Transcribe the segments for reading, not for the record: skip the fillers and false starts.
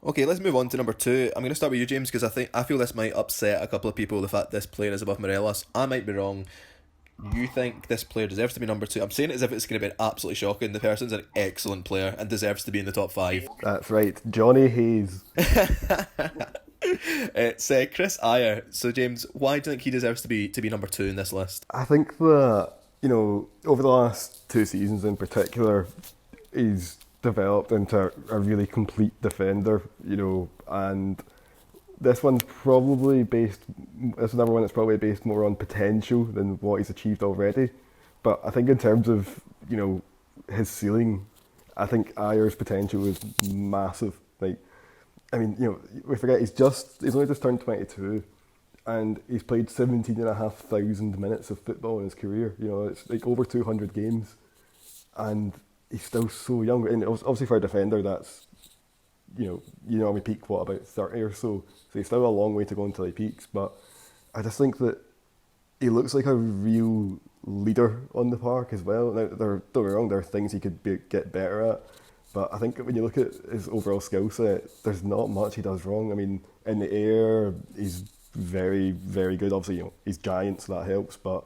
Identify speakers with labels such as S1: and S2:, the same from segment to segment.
S1: Okay, let's move on to number two. I'm going to start with you, James, because I feel this might upset a couple of people. The fact this player is above Morelos, I might be wrong. You think this player deserves to be number two? I'm saying it as if it's going to be absolutely shocking. The person's an excellent player and deserves to be in the top five.
S2: That's right, Johnny Hayes.
S1: It's Chris Ajer. So, James, why do you think he deserves to be number two in this list?
S2: I think that, over the last two seasons in particular, he's developed into a really complete defender, and this is another one that's probably based more on potential than what he's achieved already. But I think in terms of, his ceiling, I think Ayer's potential is massive. Like, I mean, we forget he's only just turned 22, and he's played 17,500 minutes of football in his career. It's like over 200 games, and he's still so young. And obviously for a defender, that's, we peak, what, about 30 or so. So he's still a long way to go until he peaks. But I just think that he looks like a real leader on the park as well. Now, don't get me wrong, there are things he could get better at. But I think when you look at his overall skill set, there's not much he does wrong. I mean, in the air, he's very, very good. Obviously, he's giant, so that helps. But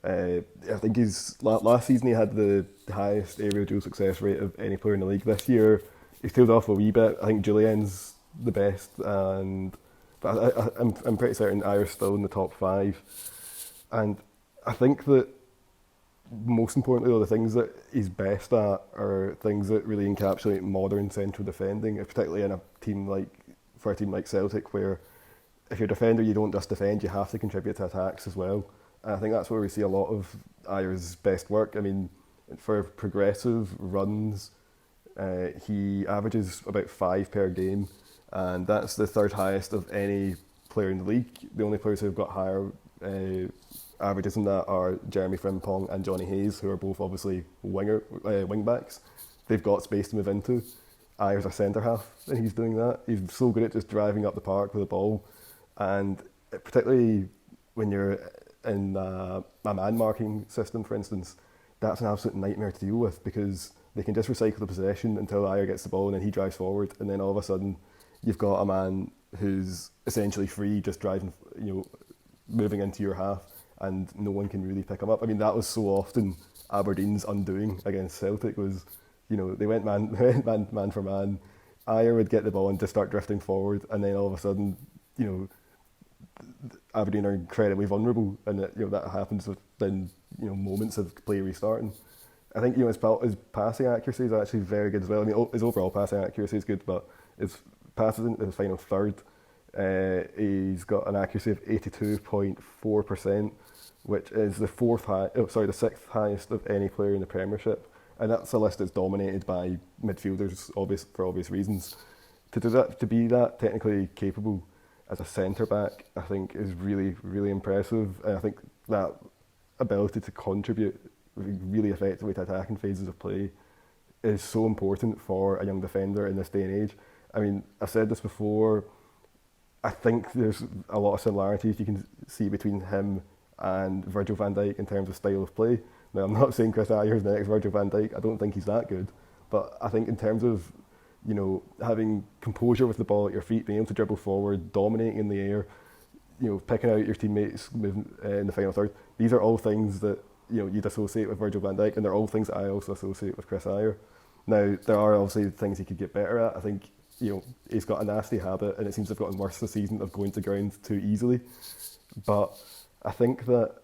S2: I think last season he had the highest aerial duel success rate of any player in the league. This year, he's tailed off a wee bit. I think Julien's the best, but I'm pretty certain Ayer's still in the top five. And I think that most importantly, though, the things that he's best at are things that really encapsulate modern central defending, particularly in a team like Celtic, where if you're a defender, you don't just defend, you have to contribute to attacks as well. And I think that's where we see a lot of Ayer's best work. I mean, for progressive runs, he averages about 5 per game, and that's the third highest of any player in the league. The only players who've got higher averages than that are Jeremy Frimpong and Johnny Hayes, who are both obviously wing backs. They've got space to move into. Ayer's a centre half, and he's doing that. He's so good at just driving up the park with the ball, and particularly when you're in a man marking system, for instance, that's an absolute nightmare to deal with, because they can just recycle the possession until Ajer gets the ball and then he drives forward, and then all of a sudden you've got a man who's essentially free, just driving, moving into your half, and no one can really pick him up. I mean, that was so often Aberdeen's undoing against Celtic. Was, they went man for man. Ajer would get the ball and just start drifting forward, and then all of a sudden, Aberdeen are incredibly vulnerable, and that happens within moments of play restarting. I think his passing accuracy is actually very good as well. I mean, his overall passing accuracy is good, but his passes into his final third, he's got an accuracy of 82.4%, which is the sixth highest of any player in the Premiership, and that's a list that's dominated by midfielders, for obvious reasons. To do that, to be that technically capable as a centre back, I think is really, really impressive, and I think that ability to contribute really effectively to attacking phases of play is so important for a young defender in this day and age. I mean, I've said this before, I think there's a lot of similarities you can see between him and Virgil van Dijk in terms of style of play. Now, I'm not saying Chris Ajer is the next Virgil van Dijk, I don't think he's that good, but I think in terms of, having composure with the ball at your feet, being able to dribble forward, dominating in the air, picking out your teammates moving in the final third, these are all things that you'd associate with Virgil van Dijk, and they're all things that I also associate with Chris Ajer. Now, there are obviously things he could get better at. I think he's got a nasty habit, and it seems to have gotten worse this season, of going to ground too easily. But I think that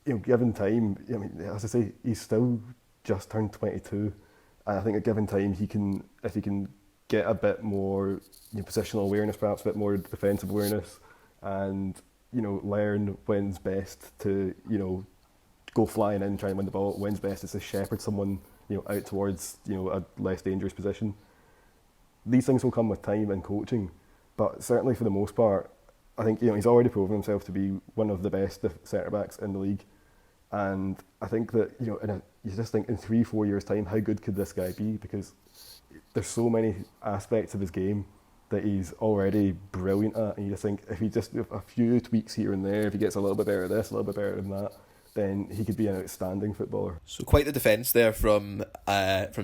S2: given time, I mean, as I say, he's still just turned 22, and I think at given time if he can get a bit more positional awareness, perhaps a bit more defensive awareness, and learn when's best to go flying in, try and win the ball. When's best is to shepherd someone out towards a less dangerous position. These things will come with time and coaching, but certainly for the most part, I think he's already proven himself to be one of the best centre backs in the league, and I think that you just think in 3-4 years' time, how good could this guy be? Because there's so many aspects of his game that he's already brilliant at, and you just think if he just, with a few tweaks here and there, if he gets a little bit better at this, a little bit better than that, then he could be an outstanding footballer.
S1: So quite the defence there from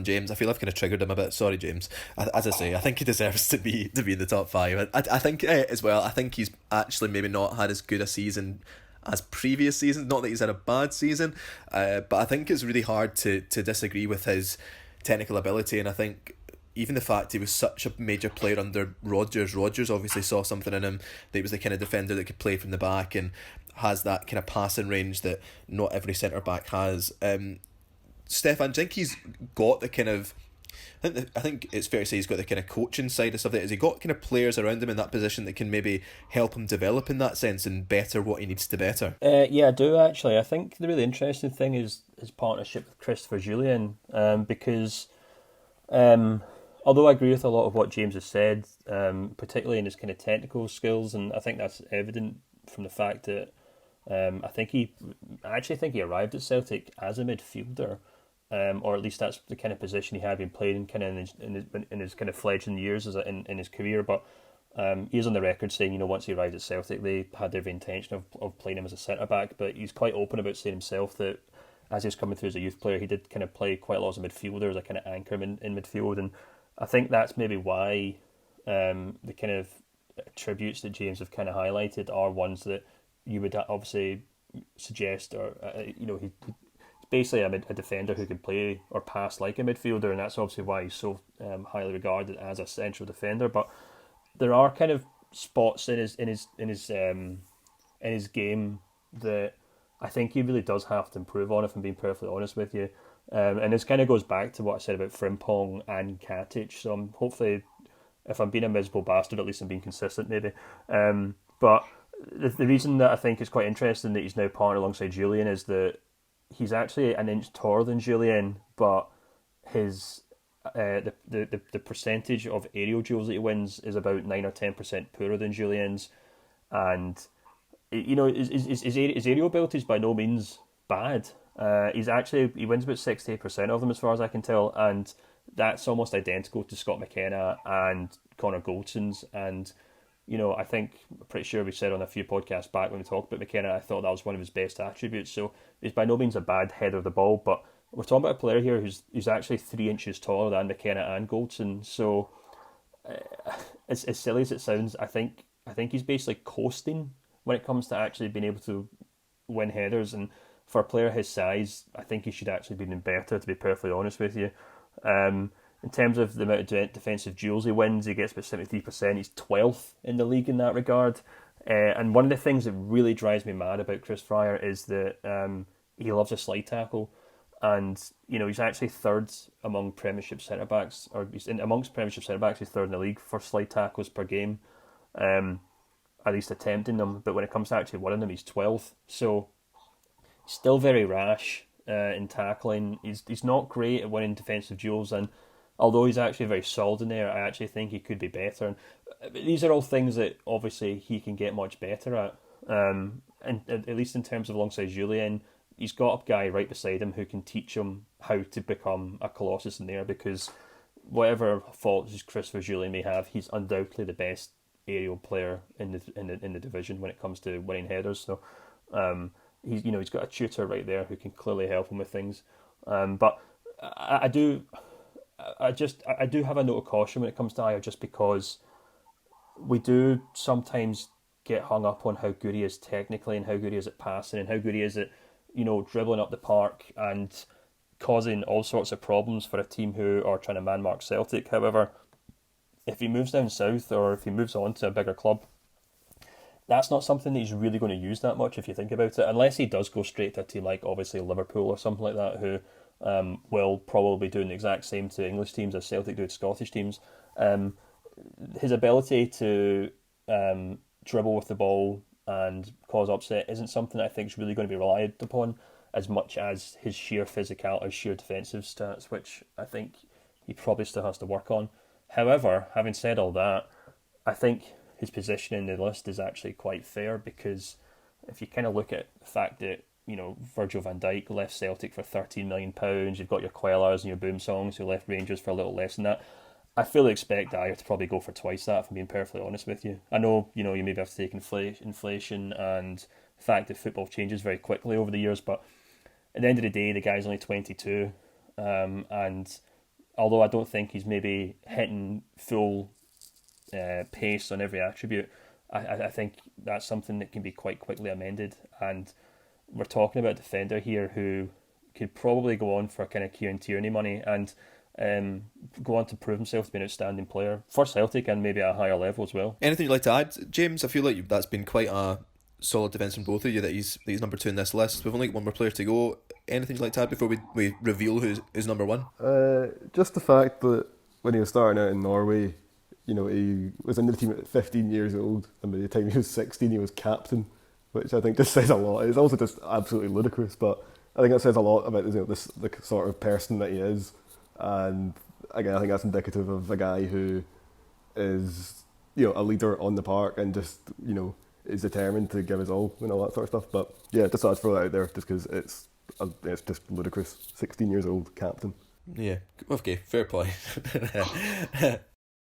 S1: James. I feel I've kind of triggered him a bit. Sorry, James. As I say, I think he deserves to be in the top five. I think as well. I think he's actually maybe not had as good a season as previous seasons. Not that he's had a bad season, but I think it's really hard to disagree with his technical ability. And I think even the fact he was such a major player under Rodgers obviously saw something in him, that he was the kind of defender that could play from the back and has that kind of passing range that not every centre back has. Stefan, do you think he's got the kind of, I think it's fair to say he's got the kind of coaching side of stuff. Has he got kind of players around him in that position that can maybe help him develop in that sense and better what he needs to better?
S3: Yeah, I do actually. I think the really interesting thing is his partnership with Kristoffer Ajer, because although I agree with a lot of what James has said, particularly in his kind of technical skills, and I think that's evident from the fact that I actually think he arrived at Celtic as a midfielder. Or at least that's the kind of position he had been playing kind of in his kind of fledgling years in his career. But he is on the record saying, once he arrived at Celtic, they had every intention of playing him as a centre back. But he's quite open about saying himself that as he was coming through as a youth player, he did kind of play quite a lot as a midfielder, as a kind of anchor in midfield. And I think that's maybe why the kind of attributes that James have kind of highlighted are ones that you would obviously suggest, or he basically a defender who can play or pass like a midfielder, and that's obviously why he's so highly regarded as a central defender. But there are kind of spots in his game that I think he really does have to improve on, if I'm being perfectly honest with you. And this kind of goes back to what I said about Frimpong and Katic. So I'm hopefully, if I'm being a miserable bastard, at least I'm being consistent maybe. But the reason that I think it's quite interesting that he's now partnered alongside Julian is that he's actually an inch taller than Julian, but his the percentage of aerial duels that he wins is about 9 or 10% poorer than Julian's, and his aerial ability is by no means bad. He wins about 68% of them as far as I can tell, and that's almost identical to Scott McKenna and Connor Goldson's. And I think, I'm pretty sure we said on a few podcasts back when we talked about McKenna, I thought that was one of his best attributes. So he's by no means a bad header of the ball, but we're talking about a player here who's actually 3 inches taller than McKenna and Goldson. So as silly as it sounds, I think he's basically coasting when it comes to actually being able to win headers. And for a player his size, I think he should actually be doing better, to be perfectly honest with you. In terms of the amount of defensive duels he wins, he gets about 73%. He's 12th in the league in that regard. And one of the things that really drives me mad about Kristoffer Ajer is that he loves a slide tackle. And, he's actually third among Premiership centre-backs, or amongst Premiership centre-backs, he's third in the league for slide tackles per game, at least attempting them. But when it comes to actually winning them, he's 12th. So he's still very rash in tackling. He's not great at winning defensive duels, and although he's actually very solid in there, I actually think he could be better. And these are all things that obviously he can get much better at. And at least in terms of alongside Julian, he's got a guy right beside him who can teach him how to become a colossus in there, because whatever faults Kristoffer Julian may have, he's undoubtedly the best aerial player in the division when it comes to winning headers. So he's got a tutor right there who can clearly help him with things. But I do have a note of caution when it comes to Ajer, just because we do sometimes get hung up on how good he is technically and how good he is at passing and how good he is at dribbling up the park and causing all sorts of problems for a team who are trying to man mark Celtic. However, if he moves down south or if he moves on to a bigger club, that's not something that he's really going to use that much if you think about it, unless he does go straight to a team like obviously Liverpool or something like that, who will probably be doing the exact same to English teams as Celtic do to Scottish teams. His ability to dribble with the ball and cause upset isn't something that I think is really going to be relied upon as much as his sheer physical or sheer defensive stats, which I think he probably still has to work on. However, having said all that, I think his position in the list is actually quite fair, because if you kind of look at the fact that Virgil Van Dijk left Celtic for £13 million, you've got your Quellars and your Boom Songs who left Rangers for a little less than that. I fully expect Ajer to probably go for twice that, if I'm being perfectly honest with you. I know, you maybe have to take inflation and fact that football changes very quickly over the years. But at the end of the day, the guy's only 22, and although I don't think he's maybe hitting full pace on every attribute, I think that's something that can be quite quickly amended. And we're talking about a defender here who could probably go on for kind of Kieran Tierney money and go on to prove himself to be an outstanding player for Celtic and maybe at a higher level as well.
S1: Anything you'd like to add, James? I feel like that's been quite a solid defence from both of you, that he's number 2 in this list. We've only got one more player to go. Anything you'd like to add before we reveal who's number 1?
S2: Just the fact that when he was starting out in Norway, you know, he was in the team at 15 years old, and by the time he was 16 he was captain, which I think just says a lot. It's also just absolutely ludicrous, but I think that says a lot about, you know, the sort of person that he is. And again, I think that's indicative of a guy who is, you know, a leader on the park and just, you know, is determined to give his all and all that sort of stuff. But yeah, just thought I'd throw that out there just because it's just ludicrous. 16 years old, captain.
S1: Yeah, okay, fair play.